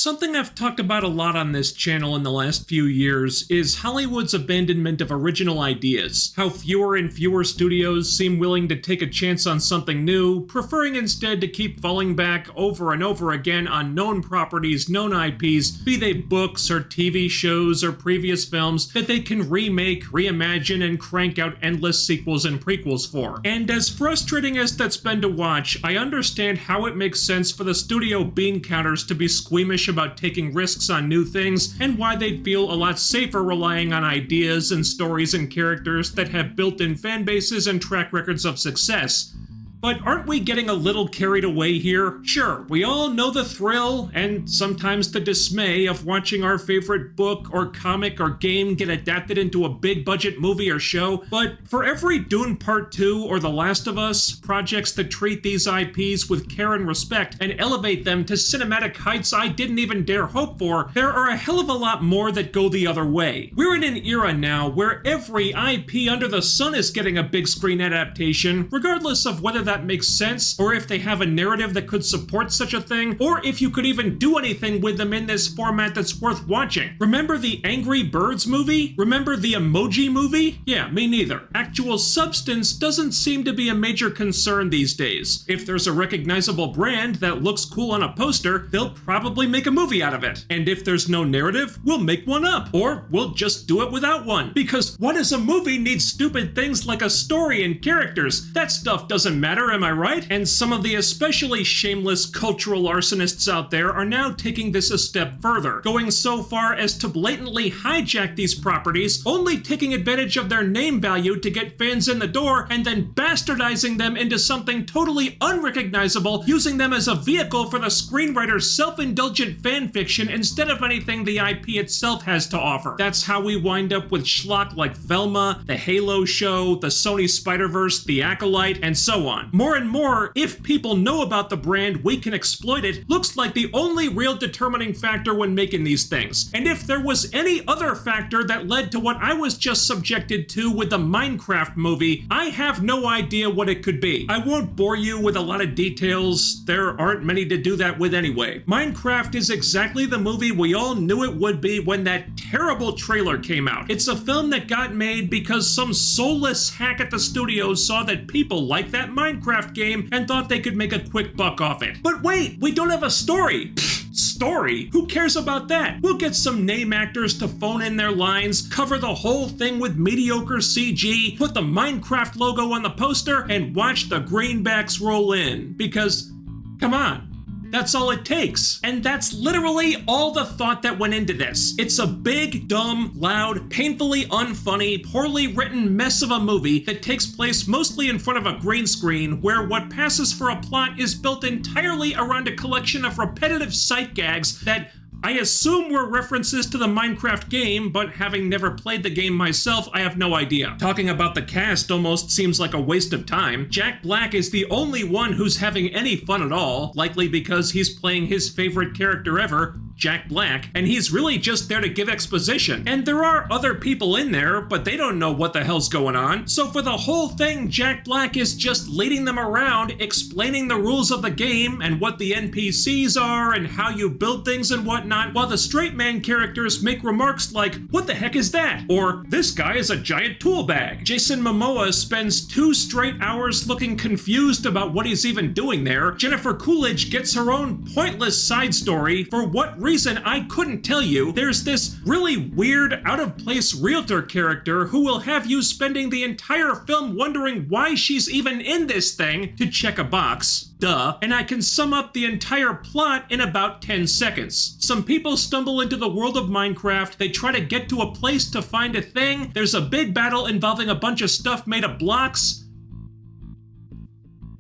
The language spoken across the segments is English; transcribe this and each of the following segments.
Something I've talked about a lot on this channel in the last few years is Hollywood's abandonment of original ideas. How fewer and fewer studios seem willing to take a chance on something new, preferring instead to keep falling back over and over again on known properties, known IPs, be they books or TV shows or previous films that they can remake, reimagine, and crank out endless sequels and prequels for. And as frustrating as that's been to watch, I understand how it makes sense for the studio bean counters to be squeamish about taking risks on new things, and why they'd feel a lot safer relying on ideas and stories and characters that have built-in fan bases and track records of success. But aren't we getting a little carried away here? Sure, we all know the thrill, and sometimes the dismay, of watching our favorite book or comic or game get adapted into a big-budget movie or show, but for every Dune Part 2 or The Last of Us, projects that treat these IPs with care and respect and elevate them to cinematic heights I didn't even dare hope for, there are a hell of a lot more that go the other way. We're in an era now where every IP under the sun is getting a big screen adaptation, regardless of whether that makes sense, or if they have a narrative that could support such a thing, or if you could even do anything with them in this format that's worth watching. Remember the Angry Birds movie? Remember the Emoji movie? Yeah, me neither. Actual substance doesn't seem to be a major concern these days. If there's a recognizable brand that looks cool on a poster, they'll probably make a movie out of it. And if there's no narrative, we'll make one up, or we'll just do it without one. Because what does a movie need stupid things like a story and characters? That stuff doesn't matter, am I right? And some of the especially shameless cultural arsonists out there are now taking this a step further, going so far as to blatantly hijack these properties, only taking advantage of their name value to get fans in the door, and then bastardizing them into something totally unrecognizable, using them as a vehicle for the screenwriter's self-indulgent fanfiction instead of anything the IP itself has to offer. That's how we wind up with schlock like Velma, the Halo show, the Sony Spider-Verse, the Acolyte, and so on. More and more, if people know about the brand, we can exploit it, looks like the only real determining factor when making these things. And if there was any other factor that led to what I was just subjected to with the Minecraft movie, I have no idea what it could be. I won't bore you with a lot of details, there aren't many to do that with anyway. Minecraft is exactly the movie we all knew it would be when that terrible trailer came out. It's a film that got made because some soulless hack at the studio saw that people like that Minecraft game and thought they could make a quick buck off it. But wait, we don't have a story. Story? Who cares about that? We'll get some name actors to phone in their lines, cover the whole thing with mediocre CG, put the Minecraft logo on the poster, and watch the greenbacks roll in. Because, come on. That's all it takes. And that's literally all the thought that went into this. It's a big, dumb, loud, painfully unfunny, poorly written mess of a movie that takes place mostly in front of a green screen, where what passes for a plot is built entirely around a collection of repetitive sight gags that I assume were references to the Minecraft game, but having never played the game myself, I have no idea. Talking about the cast almost seems like a waste of time. Jack Black is the only one who's having any fun at all, likely because he's playing his favorite character ever, Jack Black, and he's really just there to give exposition. And there are other people in there, but they don't know what the hell's going on. So for the whole thing, Jack Black is just leading them around, explaining the rules of the game and what the NPCs are and how you build things and whatnot, while the straight man characters make remarks like, "What the heck is that?" Or, "This guy is a giant tool bag." Jason Momoa spends 2 straight hours looking confused about what he's even doing there. Jennifer Coolidge gets her own pointless side story. For what reason, I couldn't tell you. There's this really weird, out-of-place realtor character who will have you spending the entire film wondering why she's even in this thing, to check a box. Duh. And I can sum up the entire plot in about 10 seconds. Some people stumble into the world of Minecraft, they try to get to a place to find a thing, there's a big battle involving a bunch of stuff made of blocks,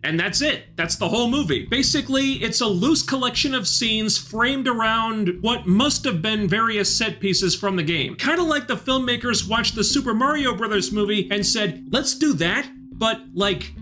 and that's it. That's the whole movie. Basically, it's a loose collection of scenes framed around what must have been various set pieces from the game. Kind of like the filmmakers watched the Super Mario Bros. Movie and said, let's do that, but like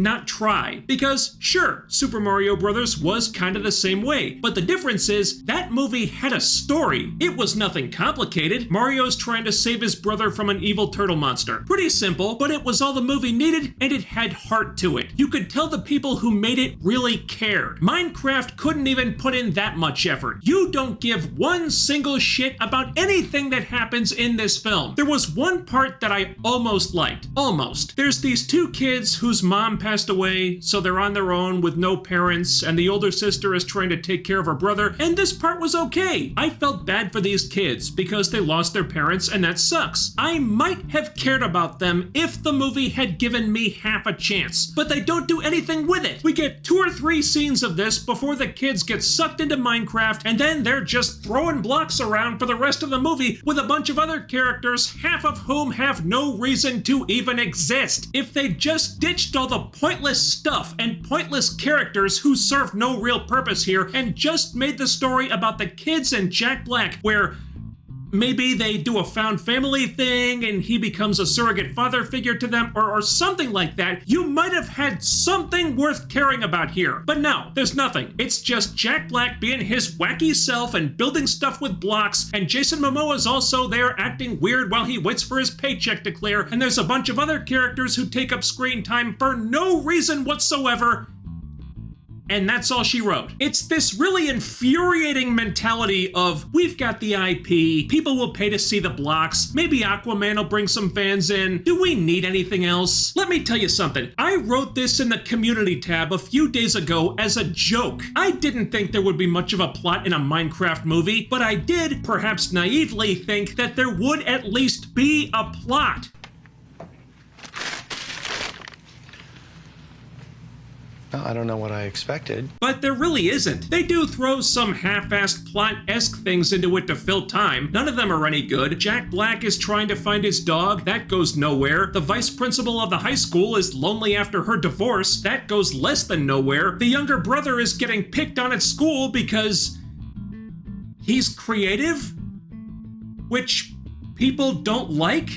not try. Because, sure, Super Mario Bros. Was kind of the same way, but the difference is that movie had a story. It was nothing complicated. Mario's trying to save his brother from an evil turtle monster. Pretty simple, but it was all the movie needed, and it had heart to it. You could tell the people who made it really cared. Minecraft couldn't even put in that much effort. You don't give one single shit about anything that happens in this film. There was one part that I almost liked. Almost. There's these two kids whose mom passed away, so they're on their own with no parents, and the older sister is trying to take care of her brother, and this part was okay. I felt bad for these kids because they lost their parents, and that sucks. I might have cared about them if the movie had given me half a chance, but they don't do anything with it. We get 2 or 3 scenes of this before the kids get sucked into Minecraft, and then they're just throwing blocks around for the rest of the movie with a bunch of other characters, half of whom have no reason to even exist. If they just ditched all the pointless stuff and pointless characters who serve no real purpose here and just made the story about the kids and Jack Black, where maybe they do a found family thing and he becomes a surrogate father figure to them or something like that, you might have had something worth caring about here. But no, there's nothing. It's just Jack Black being his wacky self and building stuff with blocks, and Jason Momoa's also there acting weird while he waits for his paycheck to clear, and there's a bunch of other characters who take up screen time for no reason whatsoever. And that's all she wrote. It's this really infuriating mentality of, we've got the IP, people will pay to see the blocks, maybe Aquaman will bring some fans in, do we need anything else? Let me tell you something, I wrote this in the community tab a few days ago as a joke. I didn't think there would be much of a plot in a Minecraft movie, but I did, perhaps naively, think that there would at least be a plot. Well, I don't know what I expected. But there really isn't. They do throw some half-assed plot-esque things into it to fill time. None of them are any good. Jack Black is trying to find his dog. That goes nowhere. The vice principal of the high school is lonely after her divorce. That goes less than nowhere. The younger brother is getting picked on at school because he's creative, which people don't like.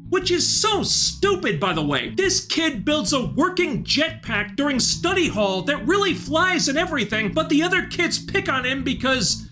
Which is so stupid, by the way. This kid builds a working jetpack during study hall that really flies and everything, but the other kids pick on him because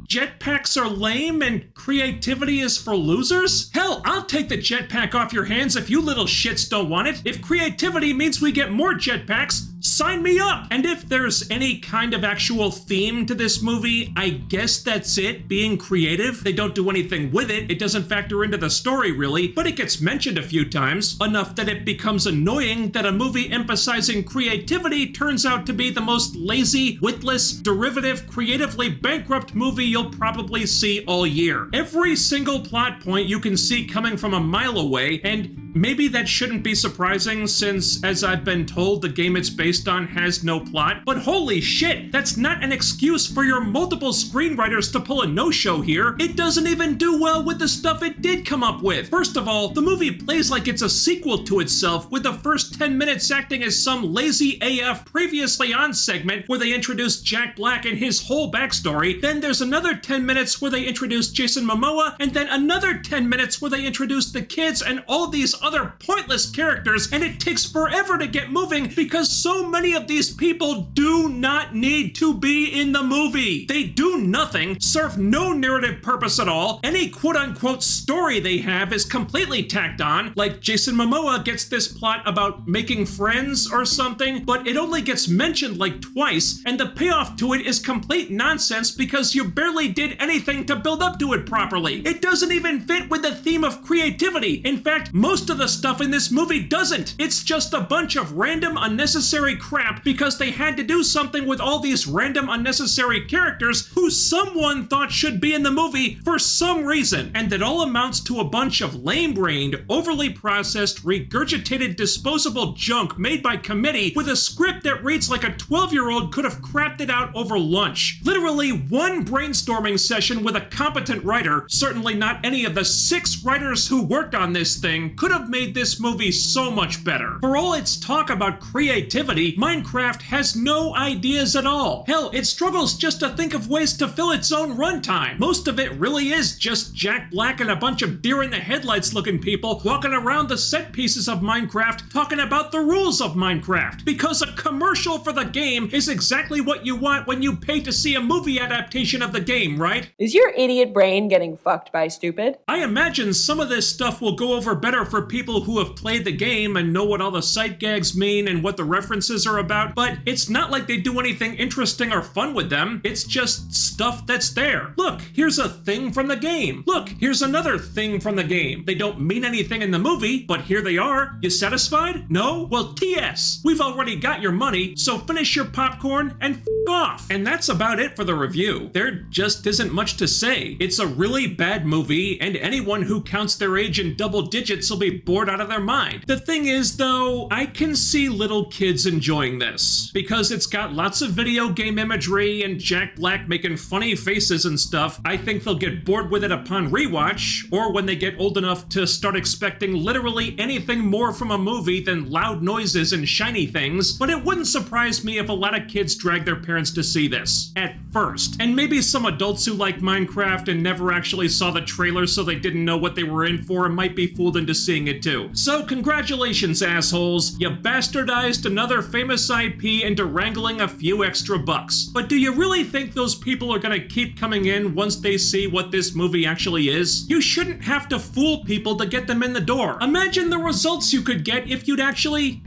jetpacks are lame and creativity is for losers? Hell, I'll take the jetpack off your hands if you little shits don't want it. If creativity means we get more jetpacks, sign me up! And if there's any kind of actual theme to this movie, I guess that's it, being creative. They don't do anything with it. It doesn't factor into the story, really, but it gets mentioned a few times, enough that it becomes annoying that a movie emphasizing creativity turns out to be the most lazy, witless, derivative, creatively bankrupt movie you'll probably see all year. Every single plot point you can see coming from a mile away, and maybe that shouldn't be surprising since, as I've been told, the game it's based on has no plot, but holy shit, that's not an excuse for your multiple screenwriters to pull a no-show here. It doesn't even do well with the stuff it did come up with. First of all, the movie plays like it's a sequel to itself, with the first 10 minutes acting as some lazy AF previously on segment where they introduce Jack Black and his whole backstory, then there's another 10 minutes where they introduce Jason Momoa, and then another 10 minutes where they introduce the kids and all these other pointless characters, and it takes forever to get moving because so many of these people do not need to be in the movie. They do nothing, serve no narrative purpose at all. Any quote-unquote story they have is completely tacked on, like Jason Momoa gets this plot about making friends or something, but it only gets mentioned like twice, and the payoff to it is complete nonsense because you barely did anything to build up to it properly. It doesn't even fit with the theme of creativity. In fact, most of the stuff in this movie doesn't. It's just a bunch of random unnecessary crap because they had to do something with all these random unnecessary characters who someone thought should be in the movie for some reason, and that all amounts to a bunch of lame-brained, overly processed, regurgitated, disposable junk made by committee with a script that reads like a 12-year-old could have crapped it out over lunch. Literally one brainstorming session with a competent writer, certainly not any of the 6 writers who worked on this thing, could have have made this movie so much better. For all its talk about creativity, Minecraft has no ideas at all. Hell, it struggles just to think of ways to fill its own runtime. Most of it really is just Jack Black and a bunch of deer-in-the-headlights looking people walking around the set pieces of Minecraft talking about the rules of Minecraft. Because a commercial for the game is exactly what you want when you pay to see a movie adaptation of the game, right? Is your idiot brain getting fucked by stupid? I imagine some of this stuff will go over better for people who have played the game and know what all the sight gags mean and what the references are about, but it's not like they do anything interesting or fun with them. It's just stuff that's there. Look, here's a thing from the game. Look, here's another thing from the game. They don't mean anything in the movie, but here they are. You satisfied? No? Well, TS. We've already got your money, so finish your popcorn and f*** off. And that's about it for the review. There just isn't much to say. It's a really bad movie, and anyone who counts their age in double digits will be bored out of their mind. The thing is, though, I can see little kids enjoying this, because it's got lots of video game imagery and Jack Black making funny faces and stuff. I think they'll get bored with it upon rewatch, or when they get old enough to start expecting literally anything more from a movie than loud noises and shiny things, but it wouldn't surprise me if a lot of kids drag their parents to see this, at first. And maybe some adults who like Minecraft and never actually saw the trailer so they didn't know what they were in for and might be fooled into seeing it too. So congratulations, assholes. You bastardized another famous IP into wrangling a few extra bucks. But do you really think those people are gonna keep coming in once they see what this movie actually is? You shouldn't have to fool people to get them in the door. Imagine the results you could get if you'd actually,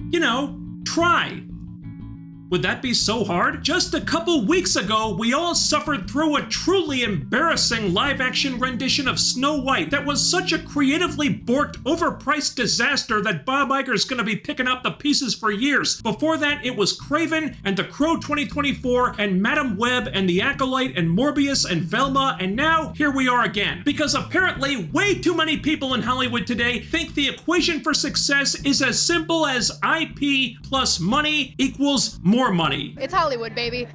try. Would that be so hard? Just a couple weeks ago, we all suffered through a truly embarrassing live-action rendition of Snow White that was such a creatively borked, overpriced disaster that Bob Iger's gonna be picking up the pieces for years. Before that, it was Craven and The Crow 2024 and Madam Web and The Acolyte and Morbius and Velma, and now here we are again. Because apparently way too many people in Hollywood today think the equation for success is as simple as IP plus money equals more money. It's Hollywood, baby.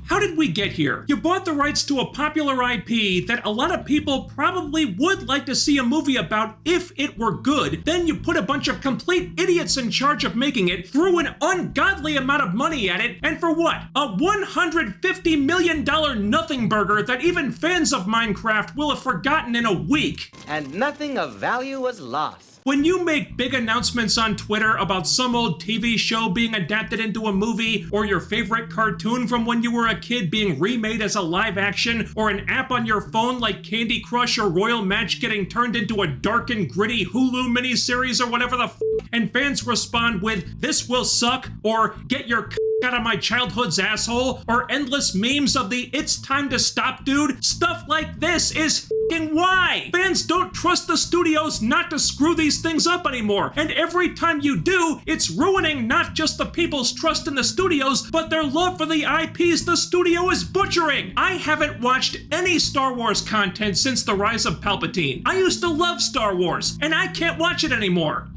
How did we get here? You bought the rights to a popular IP that a lot of people probably would like to see a movie about if it were good. Then you put a bunch of complete idiots in charge of making it, threw an ungodly amount of money at it, and for what? A $150 million nothing burger that even fans of Minecraft will have forgotten in a week. And nothing of value was lost. When you make big announcements on Twitter about some old TV show being adapted into a movie, or your favorite cartoon from when you were a kid being remade as a live action, or an app on your phone like Candy Crush or Royal Match getting turned into a dark and gritty Hulu miniseries or whatever the f***, and fans respond with, "This will suck," or "Get your out of my childhood's asshole," or endless memes of the "It's time to stop, dude," stuff like this is f***ing why. Fans don't trust the studios not to screw these things up anymore, and every time you do, it's ruining not just the people's trust in the studios, but their love for the IPs the studio is butchering. I haven't watched any Star Wars content since the rise of Palpatine. I used to love Star Wars, and I can't watch it anymore.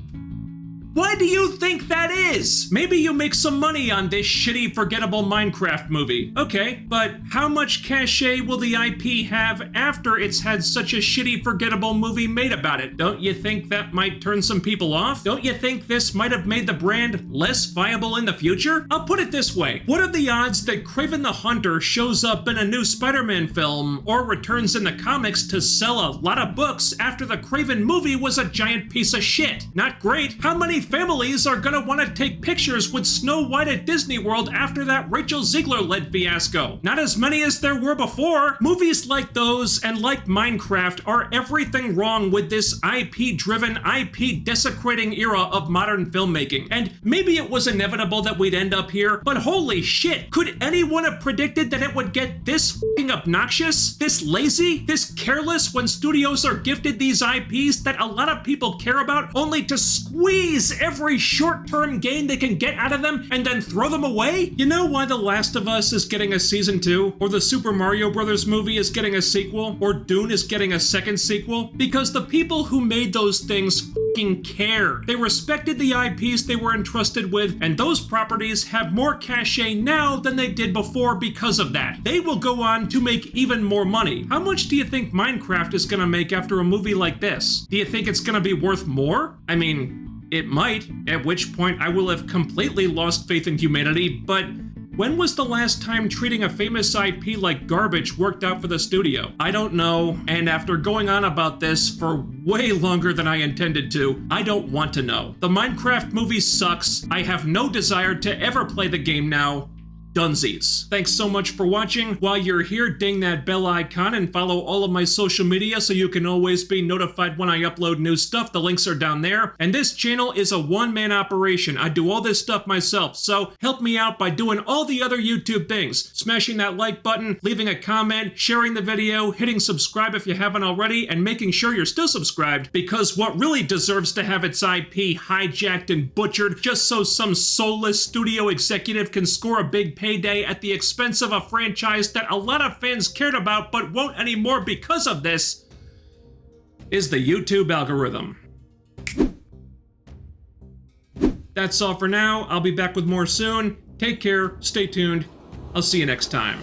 Why do you think that is? Maybe you make some money on this shitty, forgettable Minecraft movie. Okay, but how much cachet will the IP have after it's had such a shitty, forgettable movie made about it? Don't you think that might turn some people off? Don't you think this might have made the brand less viable in the future? I'll put it this way. What are the odds that Kraven the Hunter shows up in a new Spider-Man film or returns in the comics to sell a lot of books after the Kraven movie was a giant piece of shit? Not great. How many families are gonna want to take pictures with Snow White at Disney World after that Rachel Ziegler-led fiasco? Not as many as there were before. Movies like those and like Minecraft are everything wrong with this IP-driven, IP-desecrating era of modern filmmaking. And maybe it was inevitable that we'd end up here, but holy shit, could anyone have predicted that it would get this f***ing obnoxious, this lazy, this careless when studios are gifted these IPs that a lot of people care about only to squeeze seize every short-term gain they can get out of them and then throw them away? You know why The Last of Us is getting a season 2? Or the Super Mario Bros. Movie is getting a sequel? Or Dune is getting a second sequel? Because the people who made those things f***ing care. They respected the IPs they were entrusted with, and those properties have more cachet now than they did before because of that. They will go on to make even more money. How much do you think Minecraft is gonna make after a movie like this? Do you think it's gonna be worth more? I mean, it might, at which point I will have completely lost faith in humanity, but when was the last time treating a famous IP like garbage worked out for the studio? I don't know, and after going on about this for way longer than I intended to, I don't want to know. The Minecraft movie sucks. I have no desire to ever play the game now. Dunsies. Thanks so much for watching. While you're here, ding that bell icon and follow all of my social media so you can always be notified when I upload new stuff. The links are down there. And this channel is a one-man operation. I do all this stuff myself, so help me out by doing all the other YouTube things. Smashing that like button, leaving a comment, sharing the video, hitting subscribe if you haven't already, and making sure you're still subscribed, because what really deserves to have its IP hijacked and butchered just so some soulless studio executive can score a big payday at the expense of a franchise that a lot of fans cared about but won't anymore because of this, is the YouTube algorithm. That's all for now. I'll be back with more soon. Take care, stay tuned. I'll see you next time.